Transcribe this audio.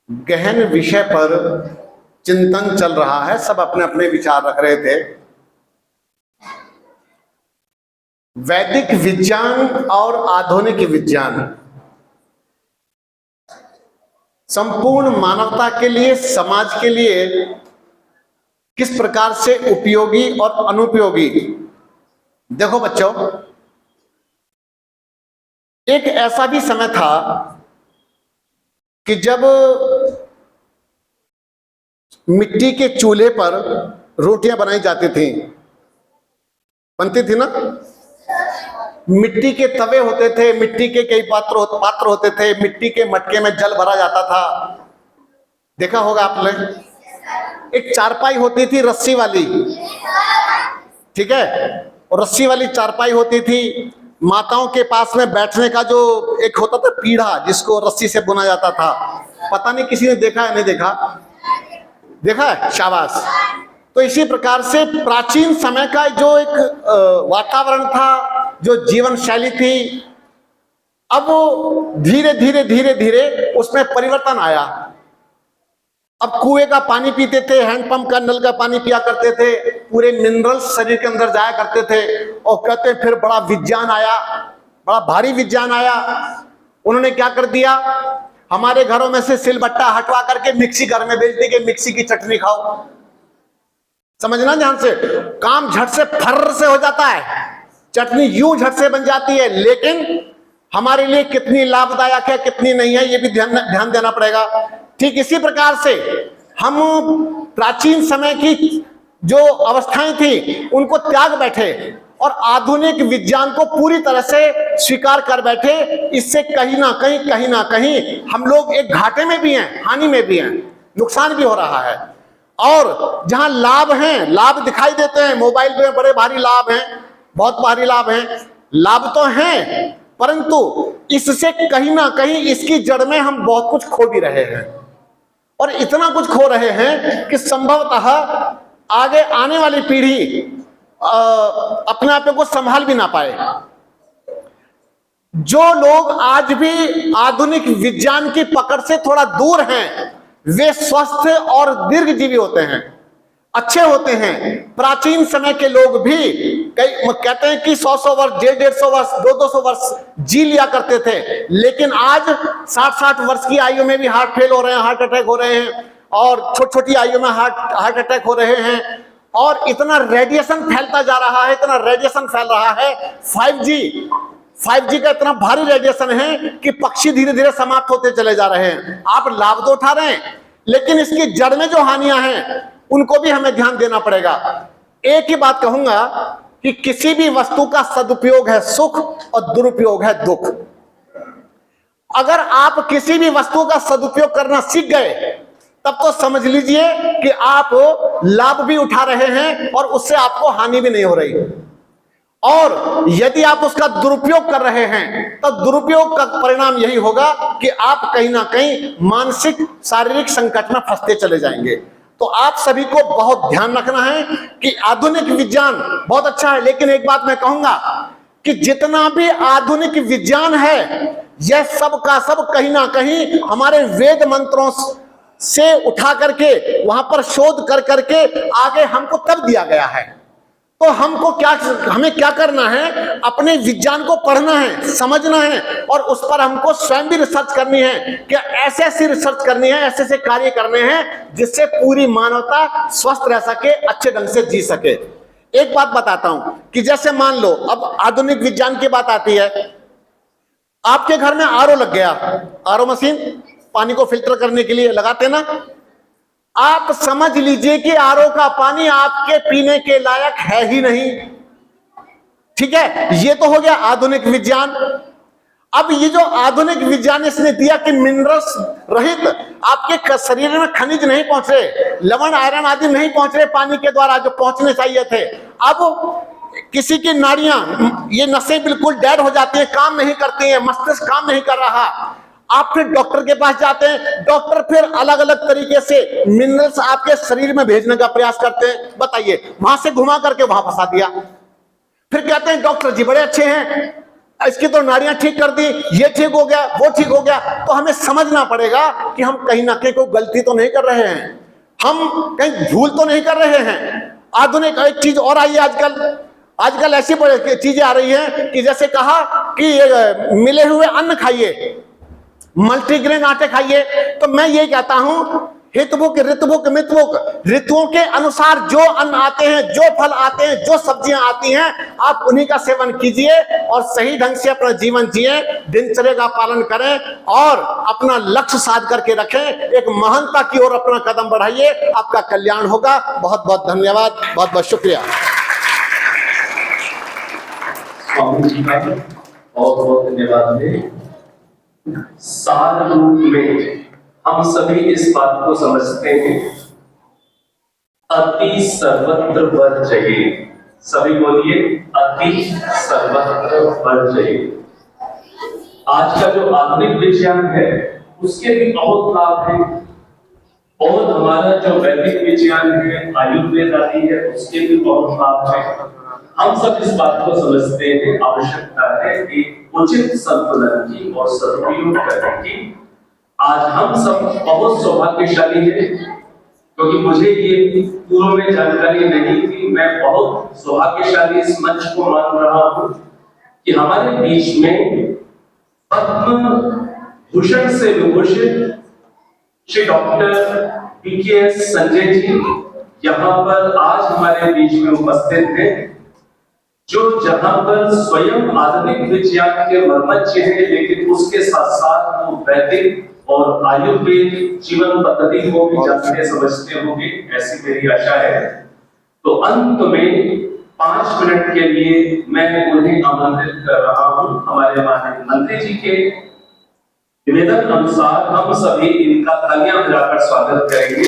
गहन विषय पर चिंतन चल रहा है। सब अपने अपने विचार रख रहे थे। वैदिक विज्ञान और आधुनिक विज्ञान संपूर्ण मानवता के लिए, समाज के लिए किस प्रकार से उपयोगी और अनुपयोगी। देखो बच्चों, एक ऐसा भी समय था कि जब मिट्टी के चूल्हे पर रोटियां बनाई जाती थी, बनती थी ना। मिट्टी के तवे होते थे, मिट्टी के कई पात्र होते थे, मिट्टी के मटके में जल भरा जाता था। देखा होगा आपने। एक चारपाई होती थी रस्सी वाली, ठीक है, और रस्सी वाली चारपाई होती थी। माताओं के पास में बैठने का जो एक होता था पीढ़ा, जिसको रस्सी से बुना जाता था। पता नहीं किसी ने देखा है, नहीं देखा? देखा है, शाबाश। तो इसी प्रकार से प्राचीन समय का जो एक वातावरण था, जो जीवन शैली थी, अब धीरे धीरे धीरे धीरे उसमें परिवर्तन आया। अब कुएं का पानी पीते थे, हैंडपंप का नल का पानी पिया करते थे, पूरे मिनरल्स शरीर के अंदर जाया करते थे। और कहते फिर बड़ा विज्ञान आया, बड़ा भारी विज्ञान आया। उन्होंने क्या कर दिया, हमारे घरों में से सिलबट्टा हटवा करके मिक्सी घर में भेज दी कि मिक्सी की चटनी खाओ। समझना ध्यान से, काम झट से फर्र से हो जाता है, चटनी यूं झट से बन जाती है। लेकिन हमारे लिए कितनी लाभदायक है, कितनी नहीं है, ये भी ध्यान देना पड़ेगा। ठीक इसी प्रकार से हम प्राचीन समय की जो अवस्थाएं थी उनको त्याग बैठे और आधुनिक विज्ञान को पूरी तरह से स्वीकार कर बैठे। इससे कहीं ना कहीं हम लोग एक घाटे में भी हैं, हानि में भी हैं, नुकसान भी हो रहा है। और जहां लाभ हैं, लाभ दिखाई देते हैं, मोबाइल पे बड़े भारी लाभ हैं, बहुत भारी लाभ हैं, लाभ तो हैं, परंतु इससे कहीं ना कहीं इसकी जड़ में हम बहुत कुछ खो भी रहे हैं। और इतना कुछ खो रहे हैं कि संभवतः आगे आने वाली पीढ़ी अपने आप को संभाल भी ना पाए। जो लोग आज भी आधुनिक विज्ञान की पकड़ से थोड़ा दूर हैं, वे स्वस्थ और दीर्घजीवी होते हैं, अच्छे होते हैं। प्राचीन समय के लोग भी कहते हैं कि 100-100 वर्ष, 150-150 वर्ष, 200-200 वर्ष जी लिया करते थे। लेकिन आज 60-60 वर्ष की आयु में भी हार्ट फेल हो रहे हैं, हार्ट अटैक हो रहे हैं, और छोटी आयु में हार्ट अटैक हो रहे हैं। और इतना रेडिएशन फैलता जा रहा है, इतना रेडिएशन फैल रहा है। 5G का इतना भारी रेडिएशन है कि पक्षी धीरे धीरे समाप्त होते चले जा रहे हैं। आप लाभ तो उठा रहे हैं, लेकिन इसकी जड़ में जो हानियां हैं उनको भी हमें ध्यान देना पड़ेगा। एक ही बात कहूंगा कि किसी भी वस्तु का सदुपयोग है सुख और दुरुपयोग है दुख। अगर आप किसी भी वस्तु का सदुपयोग करना सीख गए, तब तो समझ लीजिए कि आप लाभ भी उठा रहे हैं और उससे आपको हानि भी नहीं हो रही। और यदि आप उसका दुरुपयोग कर रहे हैं, तो दुरुपयोग का परिणाम यही होगा कि आप कहीं ना कहीं मानसिक शारीरिक संकट में फंसते चले जाएंगे। तो आप सभी को बहुत ध्यान रखना है कि आधुनिक विज्ञान बहुत अच्छा है, लेकिन एक बात मैं कहूंगा कि जितना भी आधुनिक विज्ञान है, यह सब का सब कहीं ना कहीं हमारे वेद मंत्रों से उठा करके वहां पर शोध कर करके आगे हमको तब दिया गया है। तो हमें क्या करना है, अपने विज्ञान को पढ़ना है, समझना है, और उस पर हमको स्वयं भी रिसर्च करनी है कि ऐसे रिसर्च करनी है, ऐसे कार्य करने हैं जिससे पूरी मानवता स्वस्थ रह सके, अच्छे ढंग से जी सके। एक बात बताता हूं कि जैसे मान लो, अब आधुनिक विज्ञान की बात आती है, आपके घर में आरओ लग गया, आरओ मशीन पानी को फिल्टर करने के लिए लगाते ना। आप समझ लीजिए कि आरओ का पानी आपके पीने के लायक है ही नहीं। ठीक है, ये तो हो गया आधुनिक विज्ञान। अब ये जो आधुनिक विज्ञान इसने दिया कि मिनरल्स रहित आपके शरीर में खनिज नहीं पहुंच रहे, लवण आयरन आदि नहीं पहुंच रहे पानी के द्वारा जो पहुंचने चाहिए थे। अब किसी की नाड़ियां, ये नसें बिल्कुल डेड हो जाती है, काम नहीं करती है, मस्तिष्क काम नहीं कर रहा। आप फिर डॉक्टर के पास जाते हैं, डॉक्टर फिर अलग अलग तरीके से मिनरल्स आपके शरीर में भेजने का प्रयास करते हैं। बताइए, वहां से घुमा करके वहां फंसा दिया। फिर कहते हैं डॉक्टर जी बड़े अच्छे हैं, इसकी तो नाड़ियां ठीक कर दी, ये ठीक हो गया, वो ठीक हो गया। तो हमें समझना पड़ेगा कि हम कहीं ना कहीं कोई गलती तो नहीं कर रहे हैं, हम कहीं भूल तो नहीं कर रहे हैं। आधुनिक एक चीज और आई है आजकल ऐसी चीजें आ रही हैं कि जैसे कहा कि मिले हुए अन्न खाइए, मल्टीग्रेन आटे खाइए। तो मैं ये कहता हूं हितबुक ऋतुबुक मितबुक, ऋतुओं के अनुसार जो अन्न आते हैं, जो फल आते हैं, जो सब्जियां आती हैं, आप उन्हीं का सेवन कीजिए और सही ढंग से अपना जीवन जिए, दिनचर्या का पालन करें और अपना लक्ष्य साध करके रखें, एक महानता की ओर अपना कदम बढ़ाइए, आपका कल्याण होगा। बहुत बहुत धन्यवाद, बहुत बहुत शुक्रिया। बहुत बहुत धन्यवाद। सार रूप में हम सभी इस बात को समझते हैं, अति सर्वत्र वर चाहिए। सभी बोलिए, अति सर्वत्र वर चाहिए। आज का जो आधुनिक विज्ञान है उसके भी बहुत लाभ हैं और हमारा जो वैदिक विज्ञान है, आयुर्वेद आदि है, उसके भी बहुत लाभ है। हम सब इस बात को समझते हैं, आवश्यकता है कि उचित संतुलन की और सदुपयोग करने की। आज हम सब बहुत सौभाग्यशाली हैं, क्योंकि मुझे ये पूर्व में जानकारी नहीं थी। मैं बहुत सौभाग्यशाली इस मंच को मान रहा हूं कि हमारे बीच में पद्म भूषण से विभूषित श्री डॉक्टर PKS संजय जी यहाँ पर आज हमारे बीच में उपस्थित हैं, जो जहां पर स्वयं आधुनिक विज्ञान के मर्मज्ञ हैं, लेकिन उसके साथ साथ वो वैदिक और आयुर्वेद जीवन पद्धति को भी जानते समझते होंगे, ऐसी मेरी आशा है। तो अंत में 5 मिनट के लिए मैं उन्हें आमंत्रित कर रहा हूं। हमारे माननीय मंत्री जी के निवेदन अनुसार हम सभी इनका तालियां बजाकर स्वागत करेंगे।